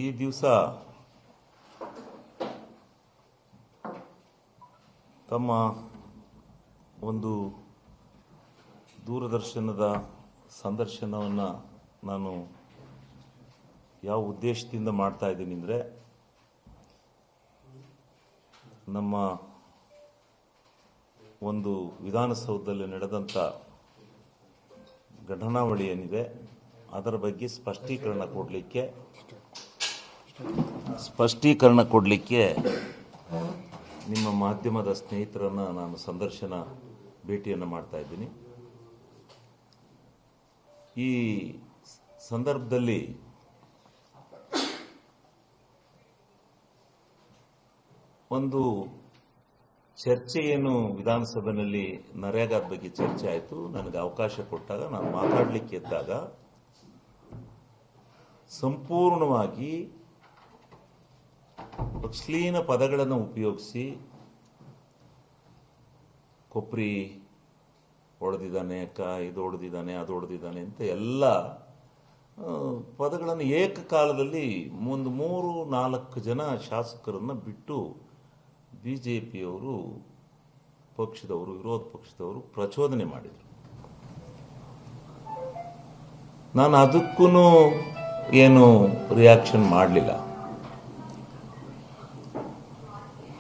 ಈ ದಿವಸ ತಮ್ಮ ಒಂದು ದೂರದರ್ಶನದ ಸಂದರ್ಶನವನ್ನು ನಾನು ಯಾವ ಉದ್ದೇಶದಿಂದ ಮಾಡ್ತಾ ಇದ್ದೀನಿ ಅಂದರೆ, ನಮ್ಮ ಒಂದು ವಿಧಾನಸೌಧದಲ್ಲಿ ನಡೆದಂಥ ಘಟನಾವಳಿ ಏನಿದೆ ಅದರ ಬಗ್ಗೆ ಸ್ಪಷ್ಟೀಕರಣ ಕೊಡಲಿಕ್ಕೆ ನಿಮ್ಮ ಮಾಧ್ಯಮದ ಸ್ನೇಹಿತರನ್ನು ನಾನು ಭೇಟಿಯನ್ನು ಮಾಡ್ತಾ ಇದ್ದೀನಿ. ಈ ಸಂದರ್ಭದಲ್ಲಿ ಒಂದು ಚರ್ಚೆ ಏನು ವಿಧಾನಸಭೆಯಲ್ಲಿ ನರೇಗಾದ ಬಗ್ಗೆ ಚರ್ಚೆ ಆಯಿತು. ನನಗೆ ಅವಕಾಶ ಕೊಟ್ಟಾಗ ನಾನು ಮಾತಾಡಲಿಕ್ಕೆ ಇದ್ದಾಗ ಸಂಪೂರ್ಣವಾಗಿ ಅಶ್ಲೀಲ ಪದಗಳನ್ನು ಉಪಯೋಗಿಸಿ ಕೊಪ್ರಿ ಹೊಡೆದಿದ್ದಾನೆ, ಇದು ಹೊಡೆದಿದ್ದಾನೆ, ಅದು ಹೊಡೆದಿದ್ದಾನೆ ಅಂತ ಎಲ್ಲ ಪದಗಳನ್ನು ಏಕಕಾಲದಲ್ಲಿ ಒಂದು 3-4 ಜನ ಶಾಸಕರನ್ನು ಬಿಟ್ಟು ಬಿಜೆಪಿಯವರು ಪಕ್ಷದವರು, ವಿರೋಧ ಪಕ್ಷದವರು ಪ್ರಚೋದನೆ ಮಾಡಿದರು. ನಾನು ಅದಕ್ಕೂ ಏನು ರಿಯಾಕ್ಷನ್ ಮಾಡಲಿಲ್ಲ.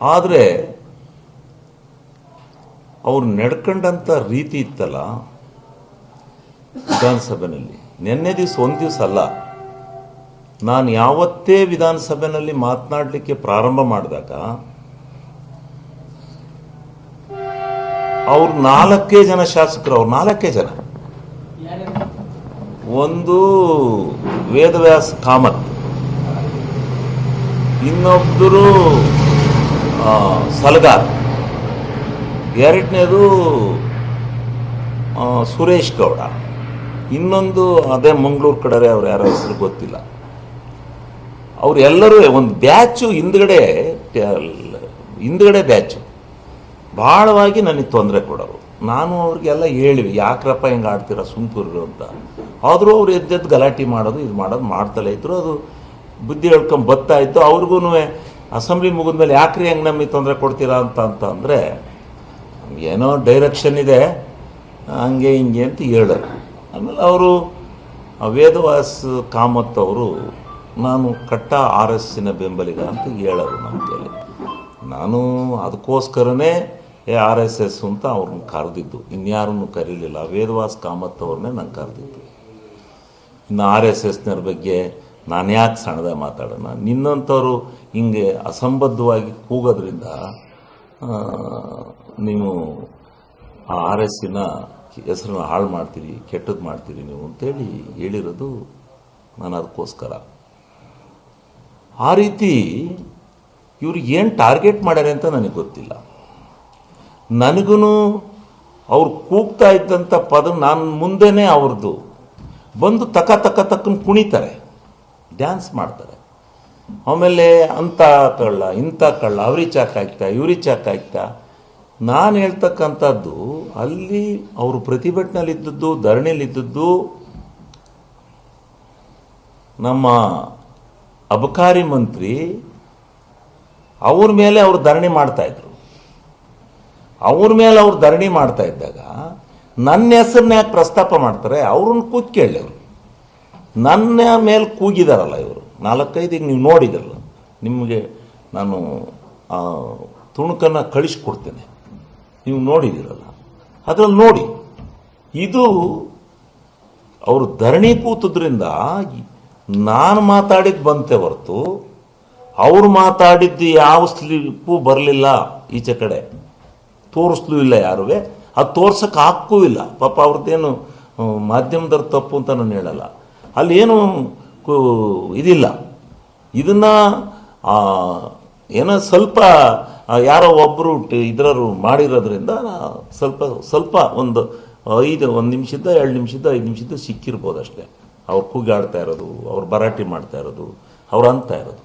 ಆದರೆ ಅವ್ರು ನಡ್ಕೊಂಡಂಥ ರೀತಿ ಇತ್ತಲ್ಲ ವಿಧಾನಸಭೆಯಲ್ಲಿ, ನಿನ್ನೆ ದಿವಸ ಒಂದು ದಿವಸ ಅಲ್ಲ, ನಾನು ಯಾವತ್ತೇ ವಿಧಾನಸಭೆಯಲ್ಲಿ ಮಾತನಾಡಲಿಕ್ಕೆ ಪ್ರಾರಂಭ ಮಾಡಿದಾಗ ಅವ್ರು 4 ಜನ ಶಾಸಕರು, ಅವ್ರು 4 ಜನ, ಒಂದು ವೇದವ್ಯಾಸ್ ಕಾಮತ್, ಇನ್ನೊಬ್ಬರು ಸಲಗಾರ್, ಎರಡನೇದು ಸುರೇಶ್ ಗೌಡ, ಇನ್ನೊಂದು ಅದೇ ಮಂಗಳೂರು ಕಡೆ ಅವ್ರು ಯಾರ ಹೆಸರು ಗೊತ್ತಿಲ್ಲ. ಅವರೆಲ್ಲರೂ ಒಂದು ಬ್ಯಾಚು ಹಿಂದ್ಗಡೆ ಬ್ಯಾಚು ಭಾಳವಾಗಿ ನನಗೆ ತೊಂದರೆ ಕೊಡೋರು. ನಾನು ಅವ್ರಿಗೆಲ್ಲ ಹೇಳಿವಿ, ಯಾಕ್ರಪ್ಪ ಹಿಂಗೆ ಆಡ್ತೀರ ಸುಮ್ಕೂರು ಅಂತ. ಆದರೂ ಅವ್ರು ಎದ್ದೆದ್ದು ಗಲಾಟೆ ಮಾಡೋದು ಇದು ಮಾಡೋದು ಮಾಡ್ತಲೇ ಇದ್ರು. ಅದು ಬುದ್ಧಿ ಹೇಳ್ಕೊಂಡು ಬರ್ತಾ ಇತ್ತು. ಅವ್ರಿಗೂ ಅಸೆಂಬ್ಲಿ ಮುಗಿದ್ಮೇಲೆ ಯಾಕ್ರಿ ಹೆಂಗೆ ನಮಗೆ ತೊಂದರೆ ಕೊಡ್ತೀರಾ ಅಂದರೆ, ಏನೋ ಡೈರೆಕ್ಷನ್ ಇದೆ ಹಂಗೆ ಹಿಂಗೆ ಅಂತ ಹೇಳೋರು. ಆಮೇಲೆ ಅವರು ವೇದವ್ಯಾಸ್ ಕಾಮತ್ ಅವರು ನಾನು ಕಟ್ಟ RSSನ ಬೆಂಬಲಿಗ ಅಂತ ಹೇಳೋರು ನಮ್ಮ ಕೈಲಿ. ನಾನು ಅದಕ್ಕೋಸ್ಕರನೇ RSS ಅಂತ ಅವ್ರನ್ನ ಕರೆದಿದ್ದು, ಇನ್ಯಾರನ್ನು ಕರೀಲಿಲ್ಲ. ವೇದವ್ಯಾಸ್ ಕಾಮತ್ ಅವ್ರನ್ನೇ ನಾನು ಕರೆದಿದ್ದು. ಇನ್ನು RSSನವ್ರ ಬಗ್ಗೆ ನಾನು ಯಾಕೆ ಸಣ್ಣದ ಮಾತಾಡೋಣ, ನಿನ್ನಂಥವ್ರು ಹಿಂಗೆ ಅಸಂಬದ್ಧವಾಗಿ ಕೂಗೋದ್ರಿಂದ ನೀವು ಆ RSSನ ಹೆಸರನ್ನ ಹಾಳು ಮಾಡ್ತೀರಿ, ಕೆಟ್ಟದ್ದು ಮಾಡ್ತೀರಿ ನೀವು ಅಂತೇಳಿ ಹೇಳಿರೋದು ನಾನು ಅದಕ್ಕೋಸ್ಕರ. ಆ ರೀತಿ ಇವ್ರು ಏನು ಟಾರ್ಗೆಟ್ ಮಾಡ್ಯಾರೆ ಅಂತ ನನಗೆ ಗೊತ್ತಿಲ್ಲ. ನನಗೂ ಅವ್ರು ಕೂಗ್ತಾ ಇದ್ದಂಥ ಪದ ನಾನು ಮುಂದೆನೇ ಅವ್ರದ್ದು ಬಂದು ತಕ್ಕನ ಕುಣಿತಾರೆ, ಡ್ಯಾನ್ಸ್ ಮಾಡ್ತಾರೆ. ಆಮೇಲೆ ಅಂಥ ಕಳ್ಳ ಇಂಥ ಕಳ್ಳ, ಅವ್ರಿಗೆ ಚಾಕ್ ಹಾಕ್ತಾ ಇವ್ರಿಗೆ ಚಾಕ್ ಹಾಕ್ತಾ. ನಾನು ಹೇಳ್ತಕ್ಕಂಥದ್ದು ಅಲ್ಲಿ ಅವರು ಪ್ರತಿಭಟನೆಯಲ್ಲಿದ್ದದ್ದು, ಧರಣಿಯಲ್ಲಿದ್ದದ್ದು ನಮ್ಮ ಅಬಕಾರಿ ಮಂತ್ರಿ, ಅವ್ರ ಮೇಲೆ ಅವರು ಧರಣಿ ಮಾಡ್ತಾಯಿದ್ರು. ಅವ್ರ ಮೇಲೆ ಅವ್ರು ಧರಣಿ ಮಾಡ್ತಾ ಇದ್ದಾಗ ನನ್ನ ಹೆಸರನ್ನ ಯಾಕೆ ಪ್ರಸ್ತಾಪ ಮಾಡ್ತಾರೆ? ಅವ್ರನ್ನ ಕೂತ್ ಕೇಳಿ. ಅವರು ನನ್ನ ಮೇಲೆ ಕೂಗಿದಾರಲ್ಲ ಇವರು 4-5, ಈಗ ನೀವು ನೋಡಿದ್ರಲ್ಲ, ನಿಮಗೆ ನಾನು ತುಣುಕನ್ನು ಕಳಿಸ್ಕೊಡ್ತೇನೆ, ನೀವು ನೋಡಿದಿರಲ್ಲ, ಅದರಲ್ಲಿ ನೋಡಿ. ಇದು ಅವರು ಧರಣಿ ಕೂತದ್ರಿಂದ ನಾನು ಮಾತಾಡಿದ್ದು ಬಂತೆ ಹೊರತು ಅವ್ರು ಮಾತಾಡಿದ್ದು ಯಾವ ಸ್ಲಿಪ್ಪು ಬರಲಿಲ್ಲ, ಈಚೆ ಕಡೆ ತೋರಿಸ್ಲೂ ಇಲ್ಲ ಯಾರೂ. ಅದು ತೋರ್ಸಕ್ಕೆ ಹಾಕೂ ಇಲ್ಲ. ಪಾಪ ಅವ್ರದ್ದೇನು ಮಾಧ್ಯಮದವ್ರ ತಪ್ಪು ಅಂತ ನಾನು ಹೇಳಲ್ಲ, ಅಲ್ಲಿ ಏನು ಇದಿಲ್ಲ. ಇದನ್ನು ಏನೋ ಸ್ವಲ್ಪ ಯಾರೋ ಒಬ್ಬರು ಇದರರು ಮಾಡಿರೋದ್ರಿಂದ ಸ್ವಲ್ಪ ಒಂದು 1 ನಿಮಿಷದ 2 ನಿಮಿಷದ 5 ನಿಮಿಷದ ಸಿಕ್ಕಿರ್ಬೋದು ಅಷ್ಟೇ. ಅವ್ರು ಕೂಗಾಡ್ತಾ ಇರೋದು, ಅವ್ರು ಭರಾಟೆ ಮಾಡ್ತಾ ಇರೋದು, ಅವ್ರು ಅಂತ ಇರೋದು.